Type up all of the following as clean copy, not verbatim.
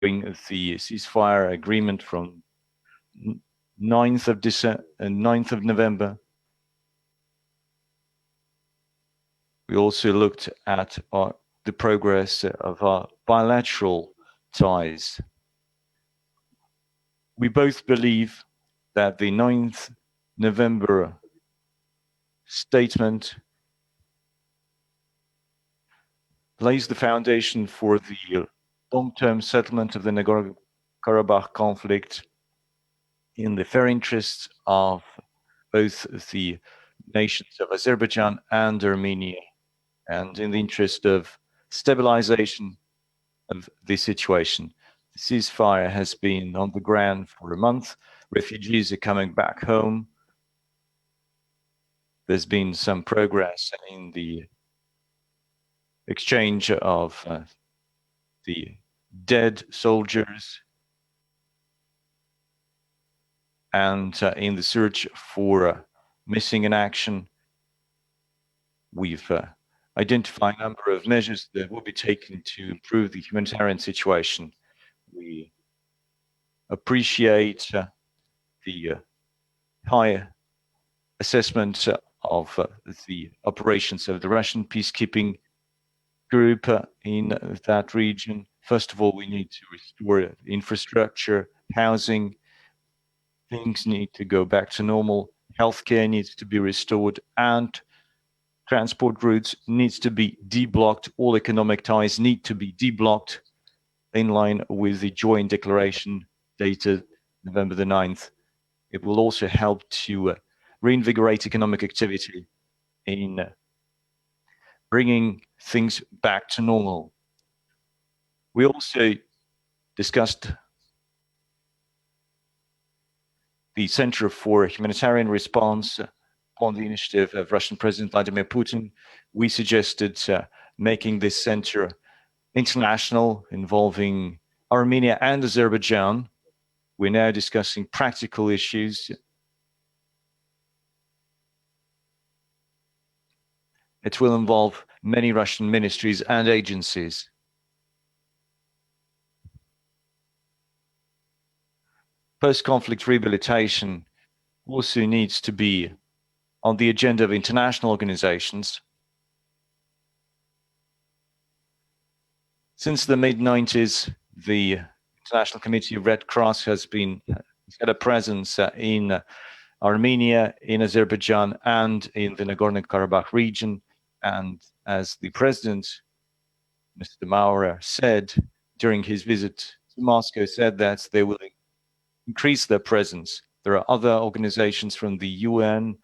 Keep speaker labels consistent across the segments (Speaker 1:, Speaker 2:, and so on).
Speaker 1: the ceasefire agreement from 9th of December and 9th of November. We also looked at the progress of our bilateral ties. We both believe that the 9th November statement lays the foundation for the long-term settlement of the Nagorno-Karabakh conflict in the fair interests of both the nations of Azerbaijan and Armenia, and in the interest of stabilization of the situation. The ceasefire has been on the ground for a month. Refugees are coming back home. There's been some progress in the exchange of the dead soldiers and in the search for missing in action. We've identified a number of measures that will be taken to improve the humanitarian situation. We appreciate the high assessment of the operations of the Russian peacekeeping group in that region. First of all, we need to restore infrastructure, housing. Things need to go back to normal. Healthcare needs to be restored, and transport routes needs to be deblocked. All economic ties need to be deblocked in line with the joint declaration dated November the 9th. It will also help to reinvigorate economic activity in bringing things back to normal. We also discussed the Center for Humanitarian Response on the initiative of Russian President Vladimir Putin. We suggested making this center international, involving Armenia and Azerbaijan. We're now discussing practical issues. It will involve many Russian ministries and agencies. Post-conflict rehabilitation also needs to be on the agenda of international organizations. Since the mid-90s, the International Committee of Red Cross has had a presence in Armenia, in Azerbaijan, and in the Nagorno-Karabakh region. And as the president, Mr. Maurer, said during his visit to Moscow, said that they will increase their presence. There are other organizations from the UN,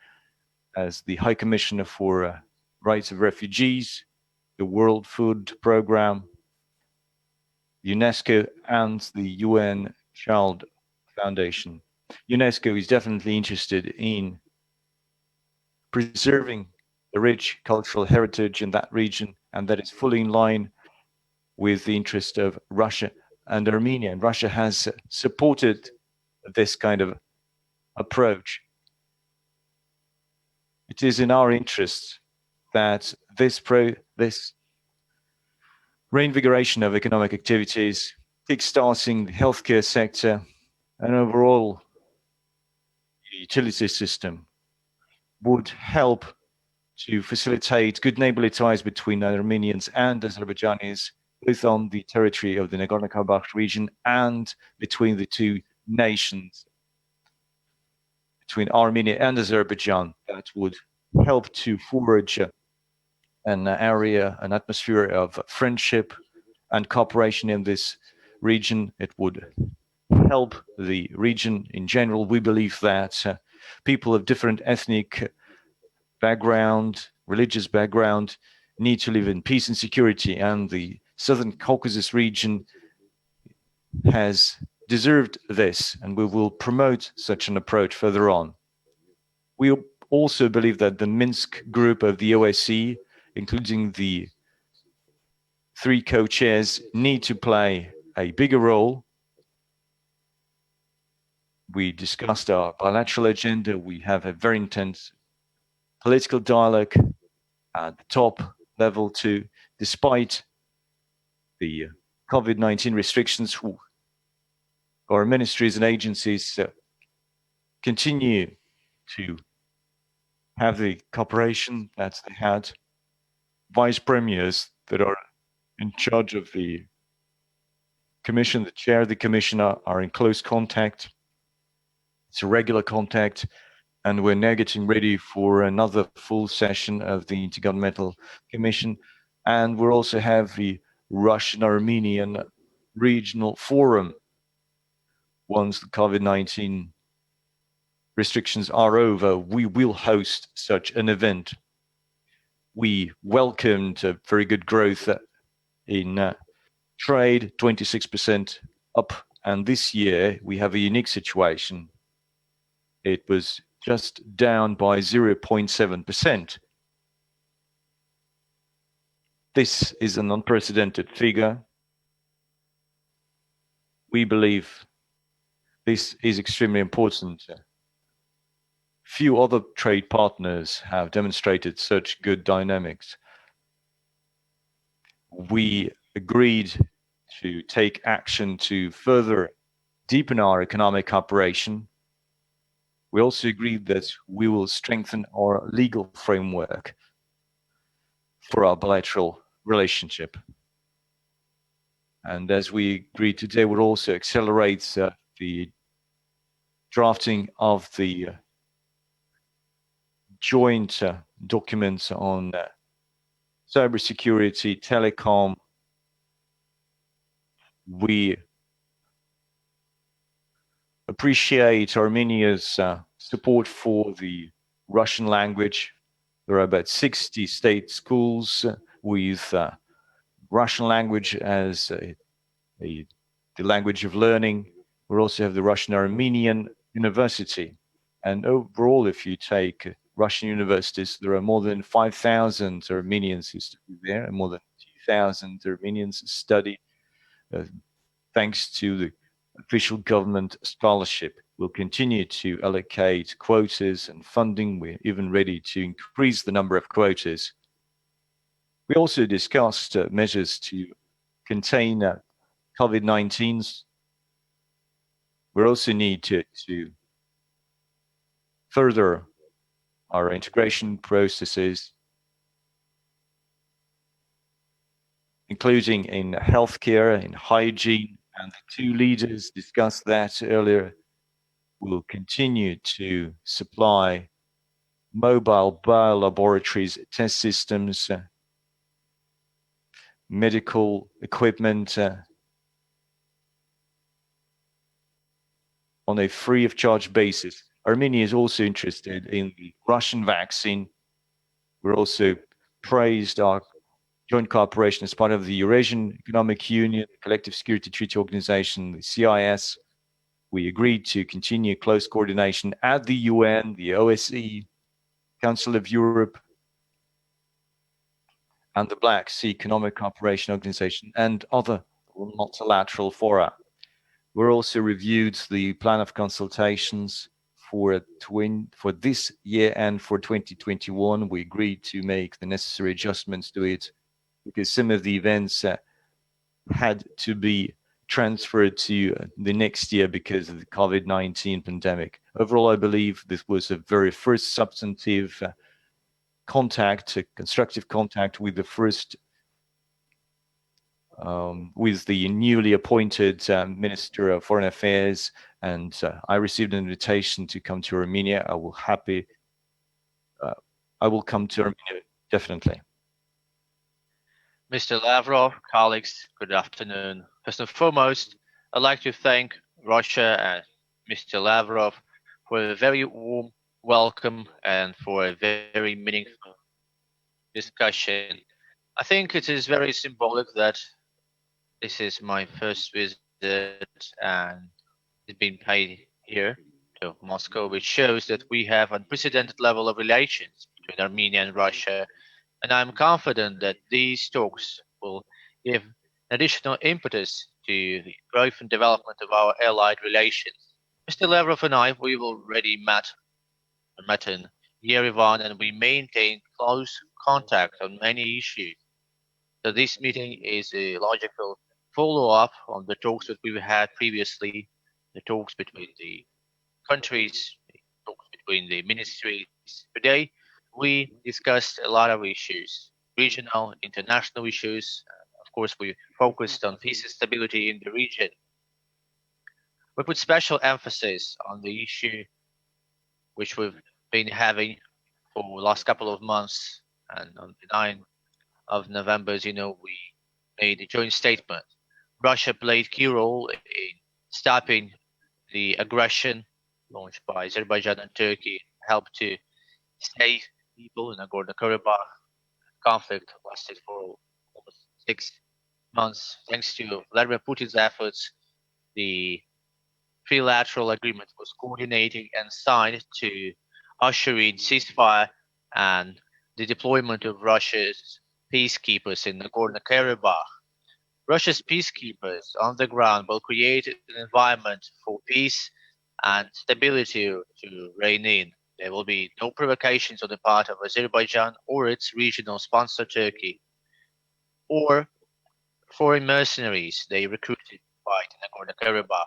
Speaker 1: as the High Commissioner for Rights of Refugees, the World Food Programme, UNESCO, and the UN Child Foundation. UNESCO is definitely interested in preserving the rich cultural heritage in that region, and that is fully in line with the interest of Russia and Armenia. And Russia has supported this kind of approach. It is in our interest that this reinvigoration of economic activities, kickstarting the healthcare sector, and overall the utility system would help to facilitate good neighborly ties between Armenians and Azerbaijanis, both on the territory of the Nagorno-Karabakh region and between the two nations, between Armenia and Azerbaijan. That would help to forge an atmosphere of friendship and cooperation in this region. It would help the region in general. We believe that people of different ethnic background, religious background, need to live in peace and security, and the Southern Caucasus region has deserved this, and we will promote such an approach further on. We also believe that the Minsk group of the OSCE, including the three co-chairs, need to play a bigger role. We discussed our bilateral agenda. We have a very intense political dialogue at the top level too. Despite the COVID-19 restrictions, our ministries and agencies continue to have the cooperation that they had. Vice premiers that are in charge of the commission, the chair of the commission, are in close contact. It's a regular contact, and we're now getting ready for another full session of the Intergovernmental Commission. And we'll also have the Russian-Armenian Regional Forum once the COVID-19 restrictions are over. We will host such an event. We welcomed very good growth in trade, 26% up, and this year we have a unique situation. It was just down by 0.7%. This is an unprecedented figure. We believe this is extremely important. Few other trade partners have demonstrated such good dynamics. We agreed to take action to further deepen our economic cooperation. We also agreed that we will strengthen our legal framework for our bilateral relationship. And as we agreed today, we'll also accelerate the drafting of the joint documents on cybersecurity, telecom. We appreciate Armenia's support for the Russian language. There are about 60 state schools with Russian language as the language of learning. We also have the Russian-Armenian University. And overall, if you take Russian universities, there are more than 5,000 Armenians who study there, and more than 2,000 Armenians study thanks to the official government scholarship. We'll continue to allocate quotas and funding. We're even ready to increase the number of quotas. We also discussed measures to contain COVID-19. We also need to further our integration processes, including in healthcare, in hygiene, and the two leaders discussed that earlier. We'll continue to supply mobile biolaboratories, test systems, medical equipment on a free of charge basis. Armenia is also interested in the Russian vaccine. We're also praised our joint cooperation as part of the Eurasian Economic Union, the Collective Security Treaty Organization, the CIS. We agreed to continue close coordination at the UN, the OSCE, Council of Europe, and the Black Sea Economic Cooperation Organization, and other multilateral fora. We also reviewed the plan of consultations for this year and for 2021. We agreed to make the necessary adjustments to it because some of the events had to be transferred to the next year because of the COVID-19 pandemic. Overall, I believe this was a very first substantive contact, a constructive contact with the first, with the newly appointed Minister of Foreign Affairs, and I received an invitation to come to Armenia. I will come to Armenia, definitely.
Speaker 2: Mr. Lavrov, colleagues, good afternoon. First and foremost, I'd like to thank Russia and Mr. Lavrov for a very warm welcome and for a very meaningful discussion. I think it is very symbolic that this is my first visit and it's been paid here to Moscow, which shows that we have unprecedented level of relations between Armenia and Russia. And I'm confident that these talks will give additional impetus to the growth and development of our allied relations. Mr. Lavrov and I, we've already met in Yerevan, and we maintain close contact on many issues. So this meeting is a logical follow-up on the talks that we've had previously. the talks between the countries, the talks between the ministries. Today, we discussed a lot of issues, regional, international issues. Of course, we focused on peace and stability in the region. We put special emphasis on the issue which we've been having for the last couple of months, and on the 9th of November, as you know, we made a joint statement. Russia played key role in stopping the aggression launched by Azerbaijan and Turkey, helped to save people in Nagorno-Karabakh. Conflict lasted for almost 6 months. Thanks to Vladimir Putin's efforts, the trilateral agreement was coordinated and signed to usher in ceasefire and the deployment of Russia's peacekeepers in Nagorno-Karabakh. Russia's peacekeepers on the ground will create an environment for peace and stability to reign in. There will be no provocations on the part of Azerbaijan or its regional sponsor Turkey, or foreign mercenaries they recruited to fight in Nagorno-Karabakh.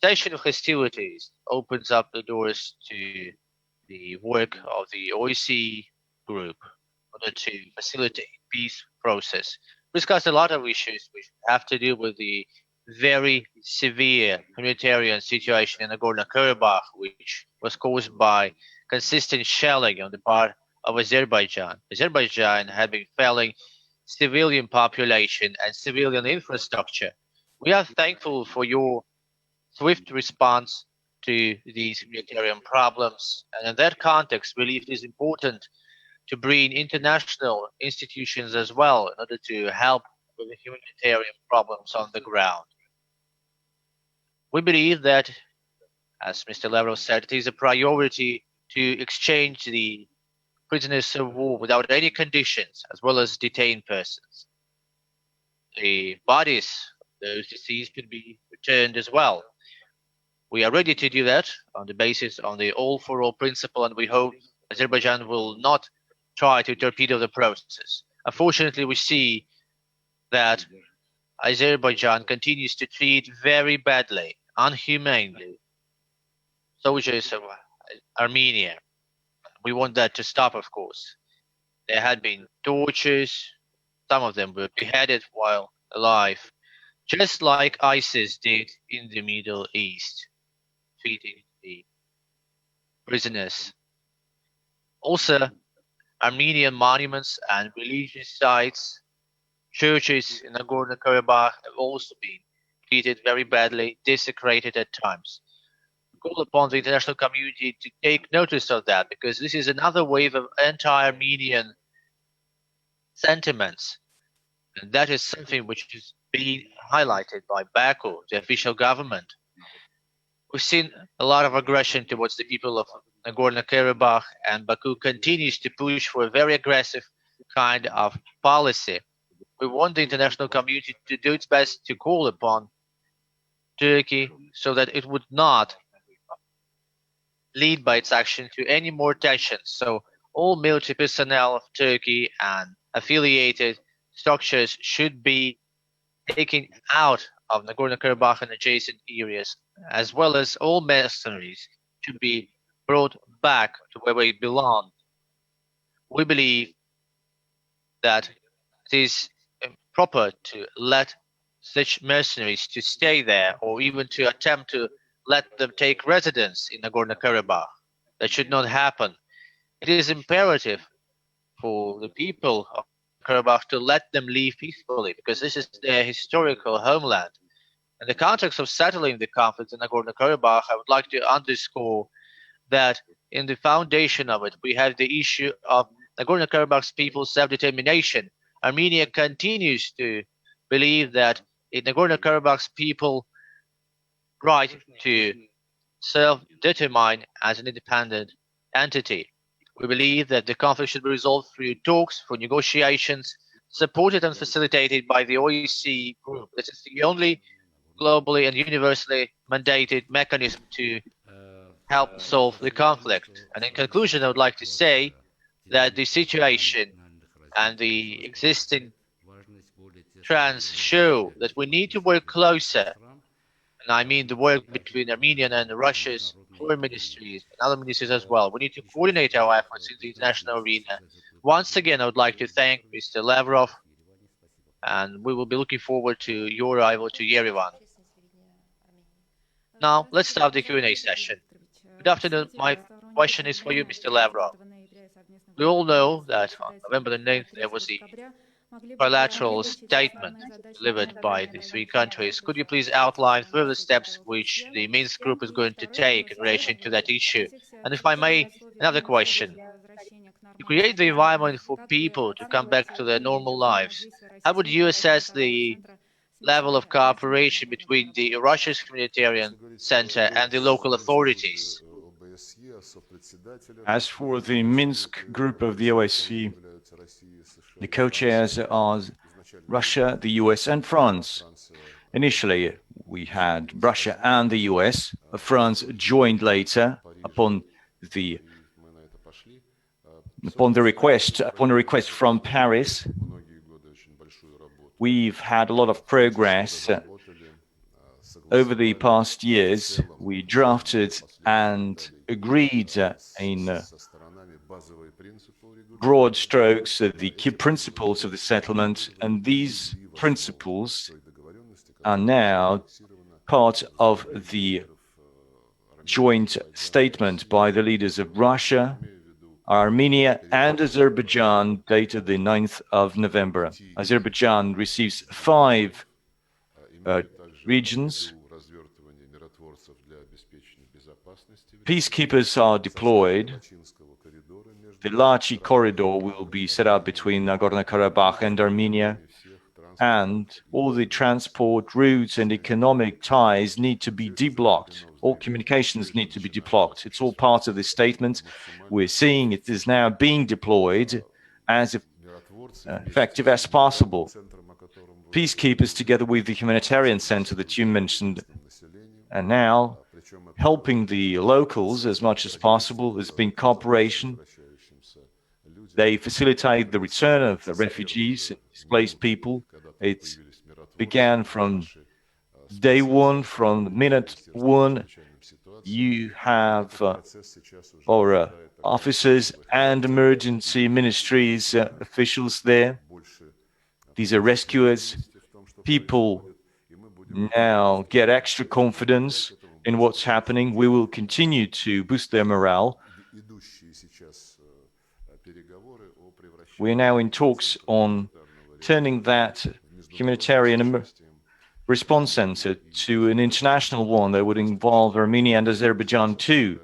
Speaker 2: Cessation of hostilities opens up the doors to the work of the OSCE group in order to facilitate peace process. We discussed a lot of issues which have to do with the very severe humanitarian situation in Nagorno-Karabakh, which was caused by consistent shelling on the part of Azerbaijan. Azerbaijan had been felling civilian population and civilian infrastructure. We are thankful for your swift response to these humanitarian problems, and in that context, we believe it is important to bring international institutions as well in order to help with the humanitarian problems on the ground. We believe that, as Mr. Lavrov said, it is a priority to exchange the prisoners of war without any conditions, as well as detained persons. The bodies of those deceased could be returned as well. We are ready to do that on the basis of the all-for-all principle, and we hope Azerbaijan will not try to torpedo the process. Unfortunately, we see that Azerbaijan continues to treat very badly, unhumanely, soldiers of Armenia. We want that to stop, of course. There had been tortures. Some of them were beheaded while alive, just like ISIS did in the Middle East, treating the prisoners. Also, Armenian monuments and religious sites, churches in Nagorno-Karabakh have also been treated very badly, desecrated at times. We call upon the international community to take notice of that, because this is another wave of anti-Armenian sentiments, and that is something which is being highlighted by Baku, the official government. We've seen a lot of aggression towards the people of Nagorno-Karabakh, and Baku continues to push for a very aggressive kind of policy. We want the international community to do its best to call upon Turkey so that it would not lead by its action to any more tensions. So all military personnel of Turkey and affiliated structures should be taken out of Nagorno-Karabakh and adjacent areas, as well as all mercenaries should be brought back to where they belong. We believe that it is proper to let such mercenaries to stay there, or even to attempt to let them take residence in Nagorno-Karabakh. That should not happen. It is imperative for the people of Karabakh to let them leave peacefully, because this is their historical homeland. In the context of settling the conflict in Nagorno-Karabakh, I would like to underscore that in the foundation of it, we have the issue of Nagorno-Karabakh's people's self-determination. Armenia continues to believe that in Nagorno-Karabakh's people right to self-determine as an independent entity. We believe that the conflict should be resolved through talks, through negotiations, supported and facilitated by the OSCE group. This is the only globally and universally mandated mechanism to help solve the conflict. And in conclusion, I would like to say that the situation and the existing trends show that we need to work closer and I mean the work between Armenian and Russia's foreign ministries and other ministries as well. We need to coordinate our efforts in the international arena. Once again, I would like to thank Mr. Lavrov, and we will be looking forward to your arrival to Yerevan. Now, let's start the Q&A session. Good afternoon. My question is for you, Mr. Lavrov. We all know that on November the 9th, there was a bilateral statement delivered by the three countries. Could you please outline further steps which the Minsk group is going to take in relation to that issue? And if I may, another question. To create the environment for people to come back to their normal lives, how would you assess the level of cooperation between the Russia's humanitarian center and the local authorities?
Speaker 1: As for the Minsk group of the OSCE, the co-chairs are Russia, the US, and France. Initially, we had Russia and the US. France joined later upon a request from Paris. We've had a lot of progress over the past years. We drafted and agreed in broad strokes the key principles of the settlement, and these principles are now part of the joint statement by the leaders of Russia, Armenia, and Azerbaijan, dated the 9th of November. Azerbaijan receives 5 regions. Peacekeepers are deployed. The Lachi corridor will be set up between Nagorno-Karabakh and Armenia, and all the transport routes and economic ties need to be deblocked. All communications need to be deblocked. It's all part of the statement. We're seeing it is now being deployed as effective as possible. Peacekeepers, together with the humanitarian center that you mentioned, and now helping the locals as much as possible. There's been cooperation. They facilitate the return of the refugees and displaced people. It began from day one, from minute one. You have our officers and emergency ministries officials there. These are rescuers. People now get extra confidence in what's happening. We will continue to boost their morale. We are now in talks on turning that humanitarian response center to an international one that would involve Armenia and Azerbaijan too.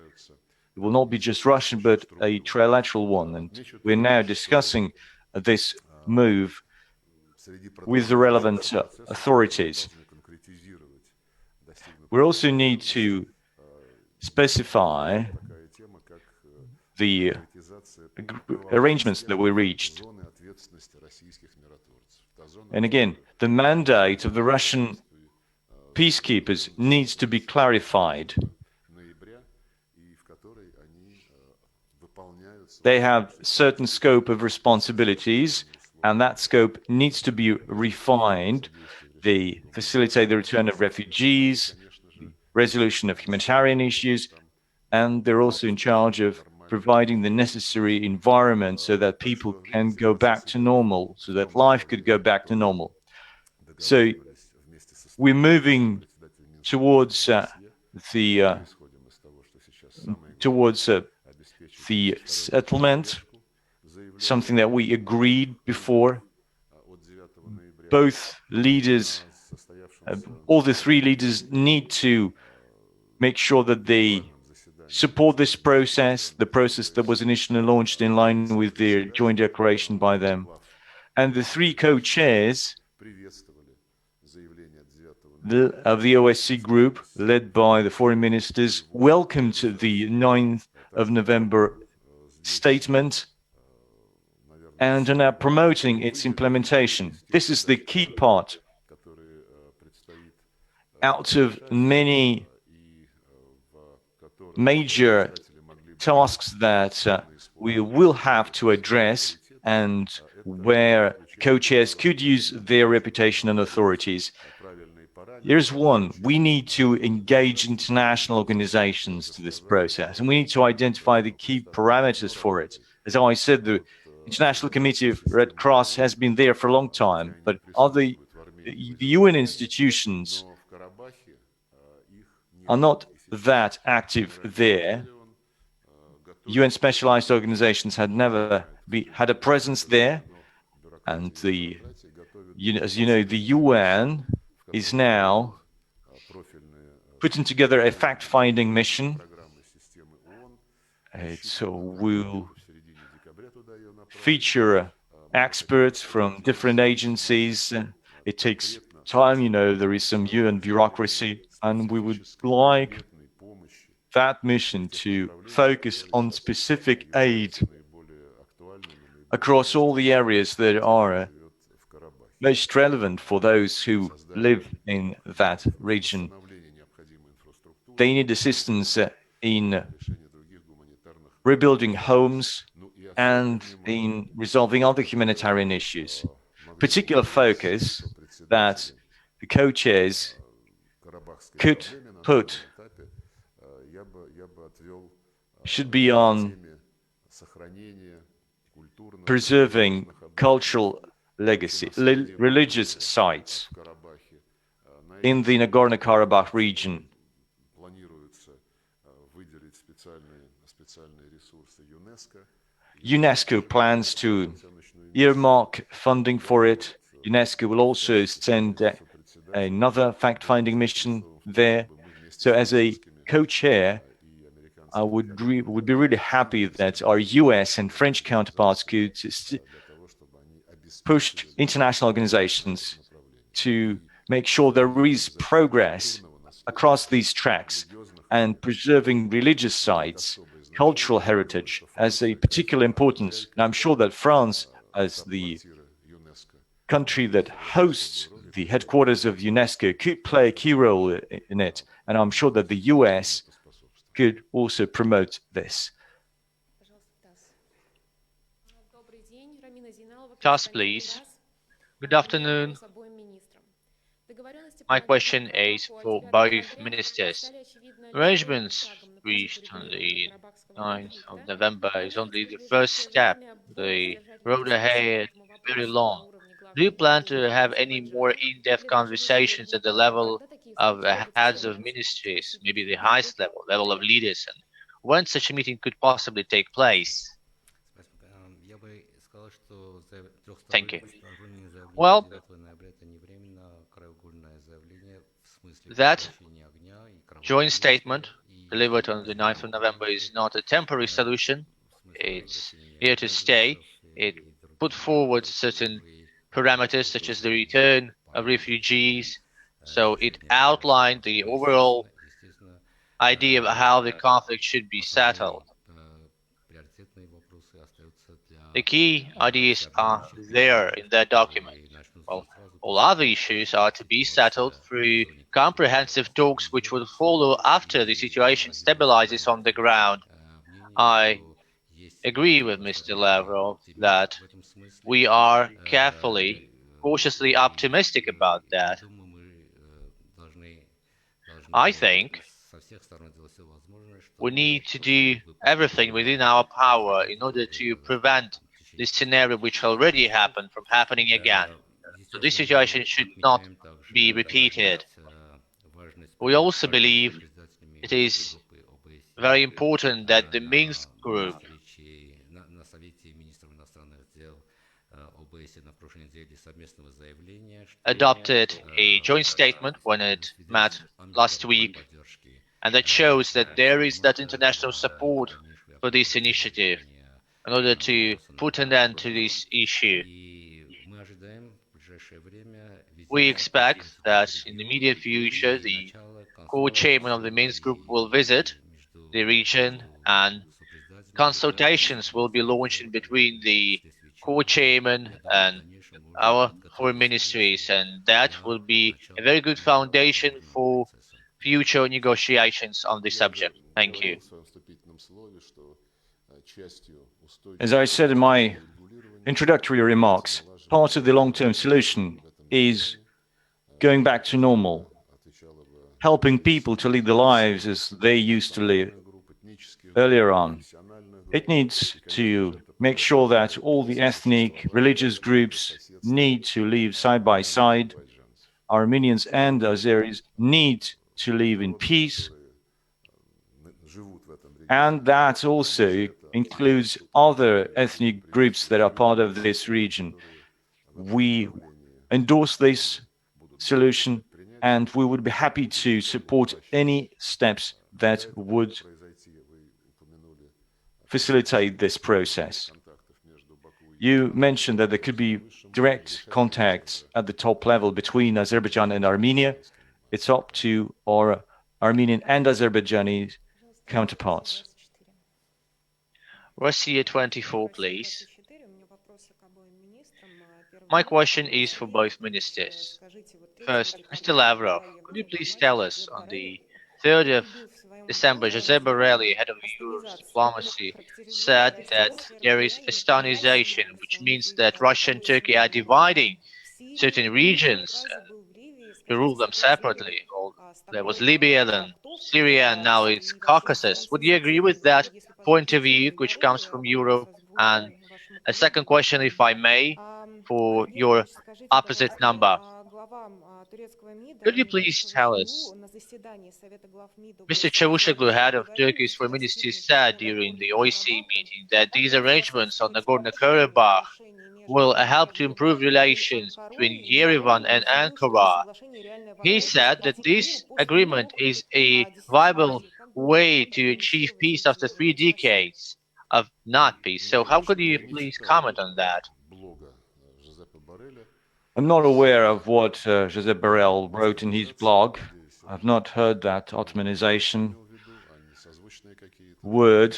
Speaker 1: It will not be just Russian, but a trilateral one. And we're now discussing this move with the relevant authorities. We also need to specify the arrangements that we reached. And again, the mandate of the Russian peacekeepers needs to be clarified. They have certain scope of responsibilities, and that scope needs to be refined. They facilitate the return of refugees, the resolution of humanitarian issues, and they're also in charge of providing the necessary environment so that people can go back to normal, so that life could go back to normal. So we're moving towards the settlement, something that we agreed before. Both leaders, all the 3 leaders, need to make sure that they support this process, the process that was initially launched in line with the joint declaration by them. And the 3 co-chairs of the OSCE group, led by the foreign ministers, welcomed the 9th of November statement and are now promoting its implementation. This is the key part. Out of many major tasks that we will have to address, and where co-chairs could use their reputation and authorities. Here's one. We need to engage international organizations to this process, and we need to identify the key parameters for it. As I said, the International Committee of Red Cross has been there for a long time, but the UN institutions are not that active there. UN specialized organizations had never had a presence there, and as you know, the UN is now putting together a fact-finding mission. It will feature experts from different agencies. It takes time, there is some UN bureaucracy, and we would like that mission to focus on specific aid across all the areas that are most relevant for those who live in that region. They need assistance in rebuilding homes and in resolving other humanitarian issues. Particular focus that the co-chairs could put should be on preserving cultural legacy, religious sites in the Nagorno-Karabakh region. UNESCO plans to earmark funding for it. UNESCO will also send another fact-finding mission there. So as a co-chair, I would be really happy that our US and French counterparts could push international organizations to make sure there is progress across these tracks, and preserving religious sites, cultural heritage as a particular importance. And I'm sure that France, as the country that hosts the headquarters of UNESCO, could play a key role in it. And I'm sure that the US could also promote this.
Speaker 2: Task, please. Good afternoon. My question is for both ministers. Arrangements reached on the 9th of November is only the first step. The road ahead is very long. Do you plan to have any more in-depth conversations at the level of heads of ministries, maybe the highest level of leaders, and when such a meeting could possibly take place? Thank you. Well, that joint statement delivered on the 9th of November is not a temporary solution. It's here to stay. It put forward certain parameters such as the return of refugees. So it outlined the overall idea of how the conflict should be settled. The key ideas are there in that document. Well, all other issues are to be settled through comprehensive talks which will follow after the situation stabilizes on the ground. I agree with Mr. Lavrov that we are cautiously optimistic about that. I think we need to do everything within our power in order to prevent this scenario which already happened from happening again. So this situation should not be repeated. We also believe it is very important that the Minsk group adopted a joint statement when it met last week, and that shows that there is that international support for this initiative in order to put an end to this issue. We expect that in the immediate future, the co-chairman of the Minsk group will visit the region, and consultations will be launched in between the co-chairman and our foreign ministries, and that will be a very good foundation for future negotiations on this subject. Thank you.
Speaker 1: As I said in my introductory remarks, part of the long-term solution is going back to normal helping people to lead the lives as they used to live earlier on. It needs to make sure that all the ethnic, religious groups need to live side by side. Armenians and Azeris need to live in peace, and that also includes other ethnic groups that are part of this region. We endorse this solution, and we would be happy to support any steps that would facilitate this process. You mentioned that there could be direct contacts at the top level between Azerbaijan and Armenia. It's up to our Armenian and Azerbaijani counterparts.
Speaker 2: Russia 24, please. My question is for both ministers. First, Mr. Lavrov, could you please tell us on the 3rd of December, Josep Borrell, head of Europe's diplomacy, said that there is Estanization, which means that Russia and Turkey are dividing certain regions to rule them separately. Well, there was Libya, then Syria, and now it's Caucasus. Would you agree with that point of view, which comes from Europe? And a second question, if I may, for your opposite number. Could you please tell us, Mr. Çavuşoğlu, head of Turkey's foreign ministry, said during the OSCE meeting that these arrangements on Nagorno-Karabakh will help to improve relations between Yerevan and Ankara. He said that this agreement is a viable way to achieve peace after 3 decades of not peace. So how could you please comment on that?
Speaker 1: I'm not aware of what Josep Borrell wrote in his blog. I've not heard that Ottomanization word.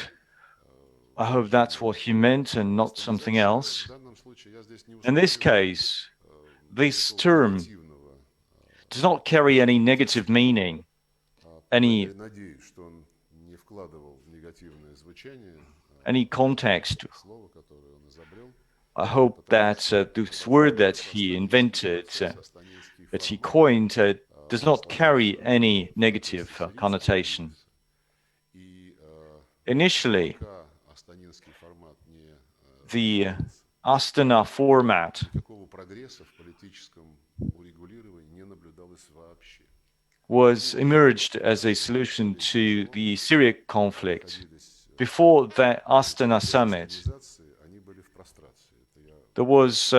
Speaker 1: I hope that's what he meant and not something else. In this case, this term does not carry any negative meaning, any context. I hope that this word that he invented, that he coined, does not carry any negative connotation. Initially, the Astana format was emerged as a solution to the Syrian conflict. Before the Astana summit, there was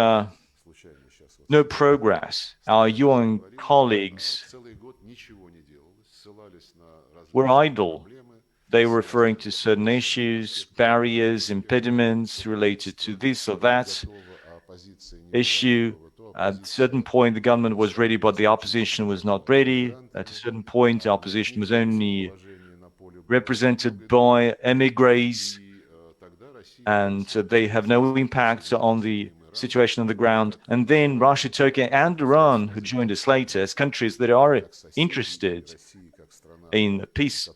Speaker 1: no progress. Our UN colleagues were idle. They were referring to certain issues, barriers, impediments related to this or that issue. At a certain point, the government was ready, but the opposition was not ready. At a certain point, the opposition was only represented by emigres, and they have no impact on the situation on the ground. And then Russia, Turkey, and Iran, who joined us later, as countries that are interested in peace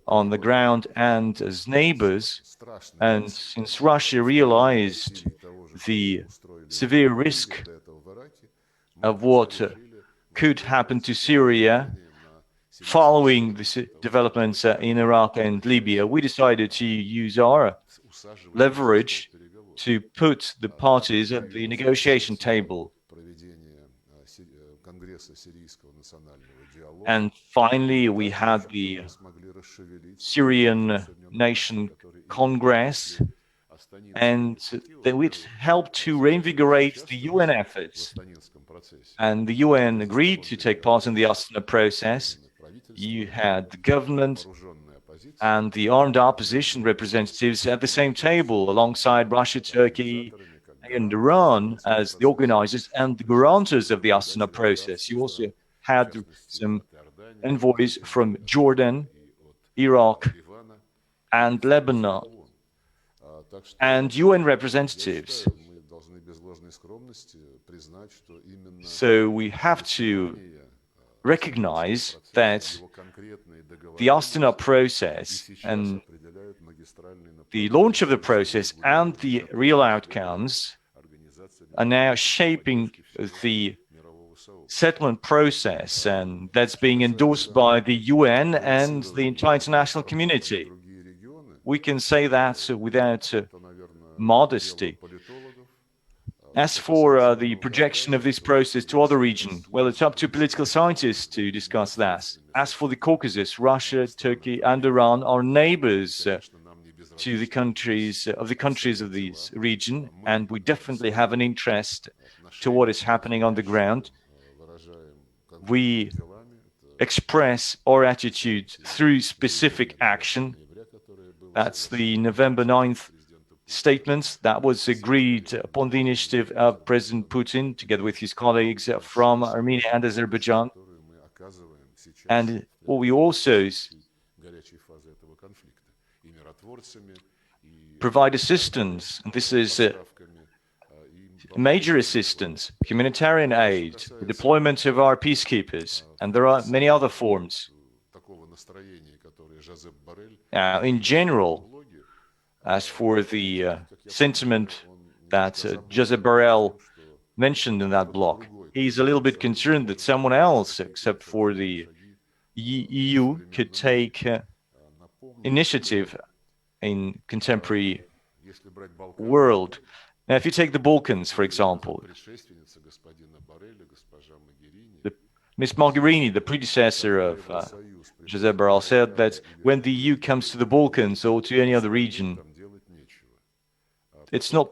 Speaker 1: on the ground and as neighbors. And since Russia realized the severe risk of what could happen to Syria following the developments in Iraq and Libya, we decided to use our leverage to put the parties at the negotiation table. And finally, we had the Syrian Nation Congress, and that would help to reinvigorate the UN efforts. And the UN agreed to take part in the Astana process. You had the government and the armed opposition representatives at the same table, alongside Russia, Turkey, and Iran as the organizers and the guarantors of the Astana process. You also had some envoys from Jordan, Iraq, and Lebanon, and UN representatives. So we have to recognize that the Astana process and the launch of the process and the real outcomes are now shaping the settlement process, and that's being endorsed by the UN and the entire international community. We can say that without modesty. As for the projection of this process to other regions, well, it's up to political scientists to discuss that. As for the Caucasus, Russia, Turkey, and Iran are neighbors to the countries of this region, and we definitely have an interest to what is happening on the ground. We express our attitude through specific action. That's the November 9th statement that was agreed upon the initiative of President Putin, together with his colleagues from Armenia and Azerbaijan. And what we also provide assistance, and this is major assistance, humanitarian aid, the deployment of our peacekeepers, and there are many other forms. In general, as for the sentiment that Josep Borrell mentioned in that block, he's a little bit concerned that someone else, except for the EU, could take initiative in contemporary world. Now, if you take the Balkans, for example, Ms. Mogherini, the predecessor of Josep Borrell, said that when the EU comes to the Balkans or to any other region, it's not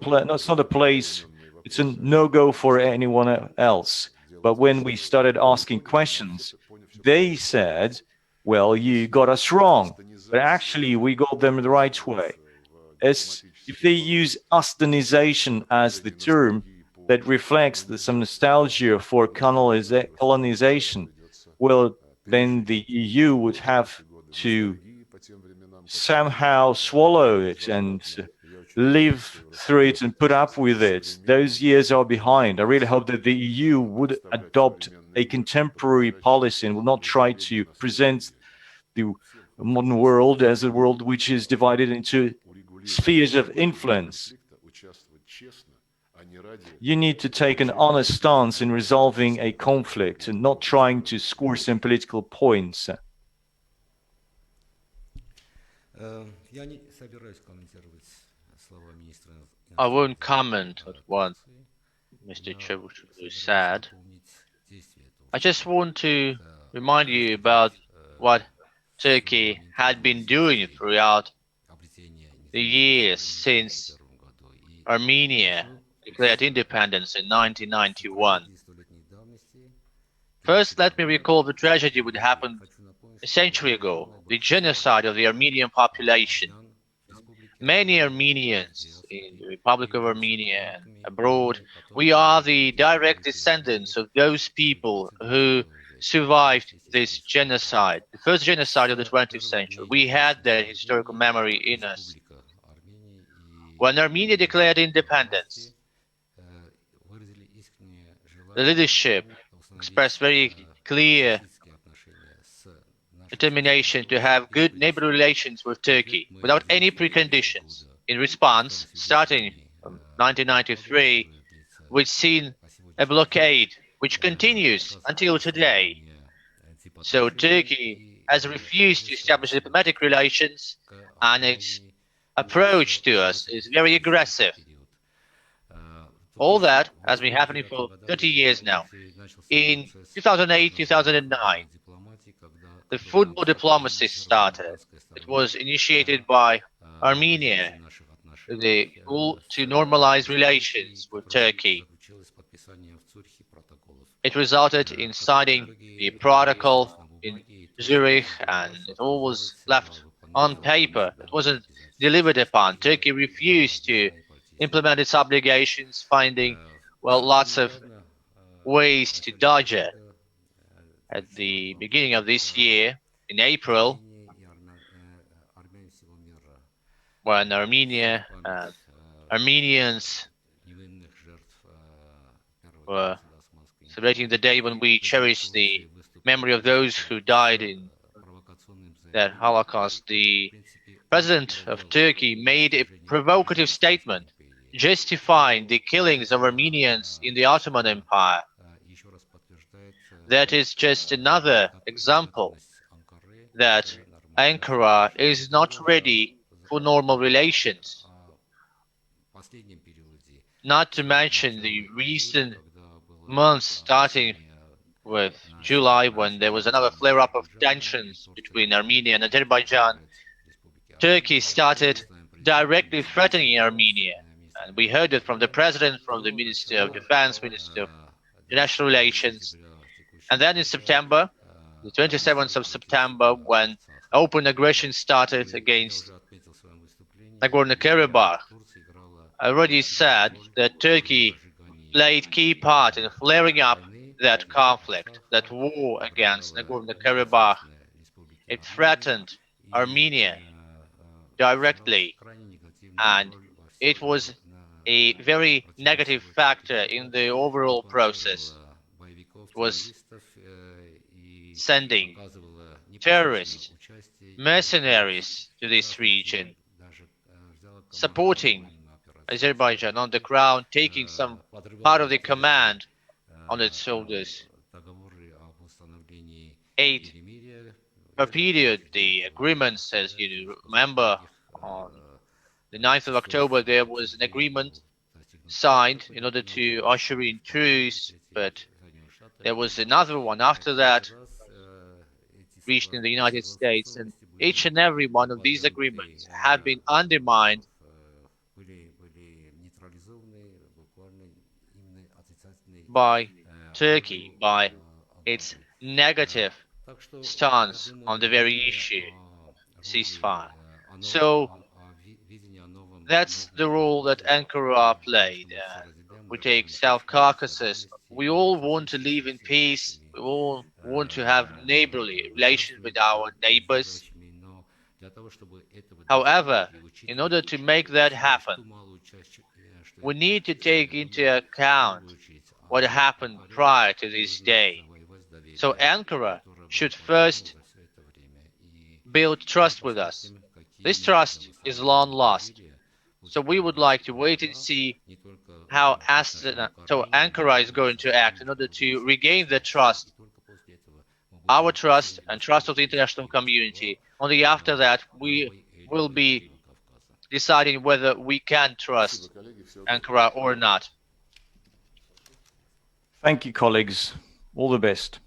Speaker 1: a place, it's a no-go for anyone else. But when we started asking questions, they said, well, you got us wrong, but actually we got them the right way. As if they use Austenization as the term that reflects some nostalgia for colonization, well, then the EU would have to somehow swallow it and live through it and put up with it. Those years are behind. I really hope that the EU would adopt a contemporary policy and will not try to present the modern world as a world which is divided into spheres of influence. You need to take an honest stance in resolving a conflict and not trying to score some political points.
Speaker 2: I won't comment on what Mr. Çavuşoğlu said. I just want to remind you about what Turkey had been doing throughout the years since Armenia declared independence in 1991. First, let me recall the tragedy that happened a century ago, the genocide of the Armenian population. Many Armenians in the Republic of Armenia and abroad, we are the direct descendants of those people who survived this genocide, the first genocide of the 20th century. We had that historical memory in us. When Armenia declared independence, the leadership expressed very clear determination to have good neighborly relations with Turkey without any preconditions. In response, starting from 1993, we've seen a blockade which continues until today. So Turkey has refused to establish diplomatic relations, and its approach to us is very aggressive. All that has been happening for 30 years now. In 2008-2009, the football diplomacy started. It was initiated by Armenia, the goal to normalize relations with Turkey. It resulted in signing the protocol in Zurich, and it all was left on paper. It wasn't delivered upon. Turkey refused to implement its obligations, finding, well, lots of ways to dodge it. At the beginning of this year, in April, when Armenia and Armenians were celebrating the day when we cherish the memory of those who died in that Holocaust, the President of Turkey made a provocative statement justifying the killings of Armenians in the Ottoman Empire. That is just another example that Ankara is not ready for normal relations. Not to mention the recent months starting with July, when there was another flare-up of tensions between Armenia and Azerbaijan. Turkey started directly threatening Armenia, and we heard it from the president, from the Minister of Defense, Minister of International Relations. And then in September, the 27th of September, when open aggression started against Nagorno-Karabakh, I already said that Turkey played key part in flaring up that conflict, that war against Nagorno-Karabakh. It threatened Armenia directly, and it was a very negative factor in the overall process. It was sending terrorists, mercenaries to this region, supporting Azerbaijan on the ground, taking some part of the command on its shoulders. It torpedoed the agreements, as you remember. On the 9th of October, there was an agreement signed in order to usher in truce, but there was another one after that, reached in the United States, and each and every one of these agreements have been undermined by Turkey, by its negative stance on the very issue, ceasefire. So that's the role that Ankara played. We take South Caucasus. We all want to live in peace. We all want to have neighborly relations with our neighbors. However, in order to make that happen, we need to take into account what happened prior to this day. So Ankara should first build trust with us. This trust is long lost. So we would like to wait and see how Ankara is going to act in order to regain the trust, our trust and trust of the international community. Only after that we will be deciding whether we can trust Ankara or not.
Speaker 1: Thank you, colleagues. All the best.